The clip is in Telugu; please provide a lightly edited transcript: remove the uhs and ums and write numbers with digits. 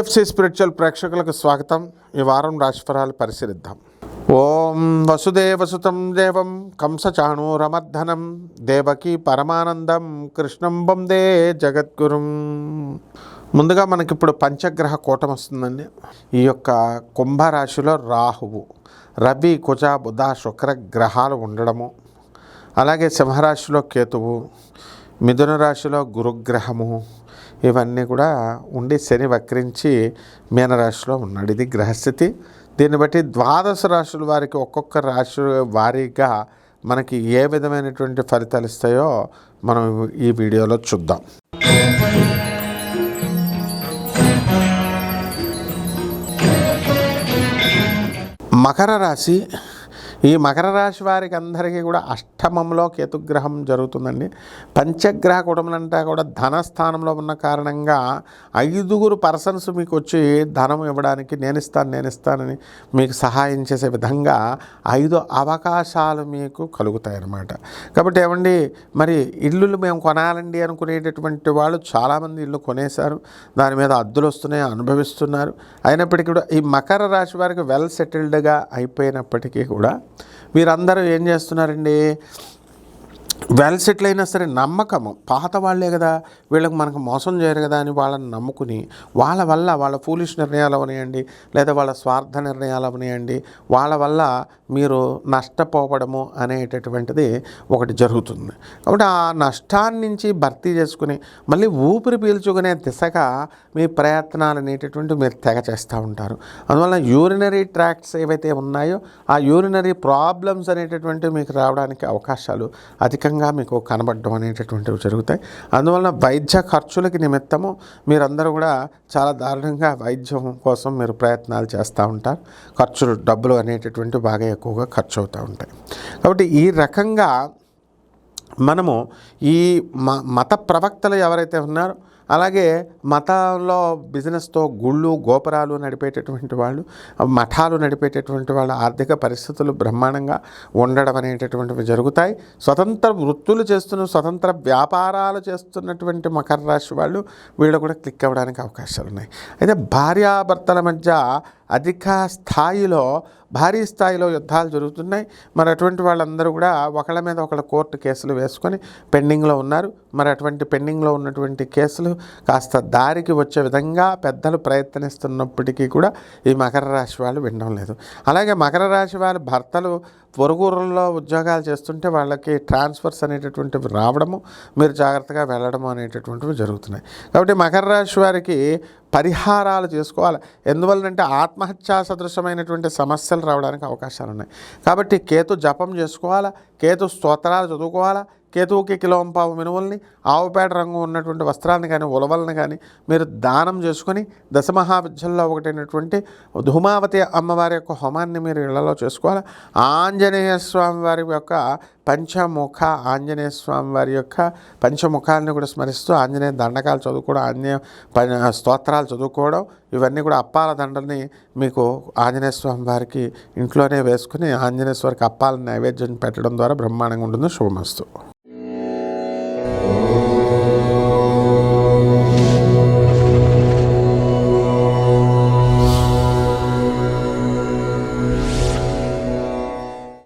టిఎఫ్సి స్పిరిచువల్ ప్రేక్షకులకు స్వాగతం. ఈ వారం రాశిఫలాలు పరిశీలిద్దాం. ఓం వసుదేవసుతం దేవం కంసచాణూరమర్ధనం దేవకీ పరమానందం కృష్ణం వందే జగద్గురుం. ముందుగా మనకిప్పుడు పంచగ్రహ కూటం వస్తుందండి. ఈ యొక్క కుంభరాశిలో రాహువు, రవి, కుజ, బుధ, శుక్ర గ్రహాలు ఉండడము, అలాగే సింహరాశిలో కేతువు, మిథున రాశిలో గురుగ్రహము, ఇవన్నీ కూడా ఉండి శని వక్రించి మీనరాశిలో ఉన్నాడు. ఇది గ్రహస్థితి. దీన్ని బట్టి ద్వాదశ రాశుల వారికి ఒక్కొక్క రాశి వారీగా మనకి ఏ విధమైనటువంటి ఫలితాలు ఇస్తాయో మనం ఈ వీడియోలో చూద్దాం. మకర రాశి. ఈ మకర రాశి వారికి అందరికీ కూడా అష్టమంలో కేతుగ్రహం జరుగుతుందండి. పంచగ్రహ కుటుంబంతా కూడా ధనస్థానంలో ఉన్న కారణంగా 5 పర్సన్స్ మీకు వచ్చి ధనం ఇవ్వడానికి నేను ఇస్తానని మీకు సహాయం చేసే విధంగా 5 అవకాశాలు మీకు కలుగుతాయి అన్నమాట. కాబట్టి ఏమండి, మరి ఇల్లులు మేము కొనాలండి అనుకునేటటువంటి వాళ్ళు చాలామంది ఇల్లు కొనేశారు, దాని మీద అద్దులు వస్తున్నాయి, అనుభవిస్తున్నారు. అయినప్పటికీ కూడా ఈ మకర రాశి వారికి వెల్ సెటిల్డ్గా అయిపోయినప్పటికీ కూడా వీరందరూ ఏం చేస్తున్నారండి, వెల్ సెటిల్ అయినా సరే నమ్మకము, పాత వాళ్ళే కదా, వీళ్ళకి మనకు మోసం చేయరు కదా అని వాళ్ళని నమ్ముకుని వాళ్ళ వల్ల వాళ్ళ ఫూలిష్ నిర్ణయాలు అవనియండి, లేదా వాళ్ళ స్వార్థ నిర్ణయాలు అవనియండి, వాళ్ళ వల్ల మీరు నష్టపోవడము అనేటటువంటిది ఒకటి జరుగుతుంది. కాబట్టి ఆ నష్టాన్ని నుంచి భర్తీ చేసుకుని మళ్ళీ ఊపిరి పీల్చుకునే దిశగా మీ ప్రయత్నాలు అనేటటువంటి మీరు తెగ చేస్తూ ఉంటారు. అందువల్ల యూరినరీ ట్రాక్ట్స్ ఏవైతే ఉన్నాయో ఆ యూరినరీ ప్రాబ్లమ్స్ అనేటటువంటివి మీకు రావడానికి అవకాశాలు అధికంగా మీకు కనబడడం అనేటటువంటివి జరుగుతాయి. అందువలన వైద్య ఖర్చులకి నిమిత్తము మీరందరూ కూడా చాలా దారుణంగా వైద్యం కోసం మీరు ప్రయత్నాలు చేస్తూ ఉంటారు. డబ్బులు అనేటటువంటి బాగా ఎక్కువగా ఖర్చు అవుతూ ఉంటాయి. కాబట్టి ఈ రకంగా మనము ఈ మత ప్రవక్తలు ఎవరైతే ఉన్నారో, అలాగే మతంలో బిజినెస్తో గుళ్ళు గోపురాలు నడిపేటటువంటి వాళ్ళు, మఠాలు నడిపేటటువంటి వాళ్ళ ఆర్థిక పరిస్థితులు బ్రహ్మాండంగా ఉండడం అనేటటువంటివి జరుగుతాయి. స్వతంత్ర వృత్తులు చేస్తున్న, స్వతంత్ర వ్యాపారాలు చేస్తున్నటువంటి మకర రాశి వాళ్ళు వీళ్ళు కూడా క్లిక్ అవ్వడానికి అవకాశాలు ఉన్నాయి. అయితే భార్యాభర్తల మధ్య భారీ స్థాయిలో యుద్ధాలు జరుగుతున్నాయి. మరి అటువంటి వాళ్ళందరూ కూడా ఒకళ్ళ మీద ఒకళ్ళ కోర్టు కేసులు వేసుకొని పెండింగ్లో ఉన్నారు. మరి అటువంటి పెండింగ్లో ఉన్నటువంటి కేసులు కాస్త దారికి వచ్చే విధంగా పెద్దలు ప్రయత్నిస్తున్నప్పటికీ కూడా ఈ మకర రాశి వాళ్ళు వినడం లేదు. అలాగే మకర రాశి వారి భర్తలు పొరుగురుల్లో ఉద్యోగాలు చేస్తుంటే వాళ్ళకి ట్రాన్స్ఫర్స్ అనేటటువంటివి రావడము, మీరు జాగ్రత్తగా వెళ్ళడము అనేటటువంటివి జరుగుతున్నాయి. కాబట్టి మకర రాశి వారికి పరిహారాలు చేసుకోవాలి. ఎందువల్లంటే ఆత్మహత్యా సదృశమైనటువంటి సమస్యలు రావడానికి అవకాశాలు ఉన్నాయి. కాబట్టి కేతు జపం చేసుకోవాలా, కేతు స్తోత్రాలు చదువుకోవాలా, కేతువుకి కిలోంపావు మినువుల్ని, ఆవుపేట రంగు ఉన్నటువంటి వస్త్రాన్ని కానీ ఉలవల్ని కానీ మీరు దానం చేసుకొని దశమహావిద్యల్లో ఒకటైనటువంటి ధూమావతి అమ్మవారి యొక్క హోమాన్ని మీరు ఇళ్లలో చేసుకోవాలి. ఆంజనేయ స్వామి వారి యొక్క పంచముఖ ఆంజనేయ స్వామి వారి యొక్క పంచముఖాలను కూడా స్మరిస్తూ ఆంజనేయ దండకాలు చదువుకోవడం, ఆంజనేయ స్తోత్రాలు చదువుకోవడం, ఇవన్నీ కూడా అప్పాల దండల్ని మీకు ఆంజనేయ స్వామి వారికి ఇంట్లోనే వేసుకుని ఆంజనేయ స్వామికి అప్పాలను నైవేద్యం పెట్టడం ద్వారా బ్రహ్మాండంగా ఉంటుంది. శుభమస్తు.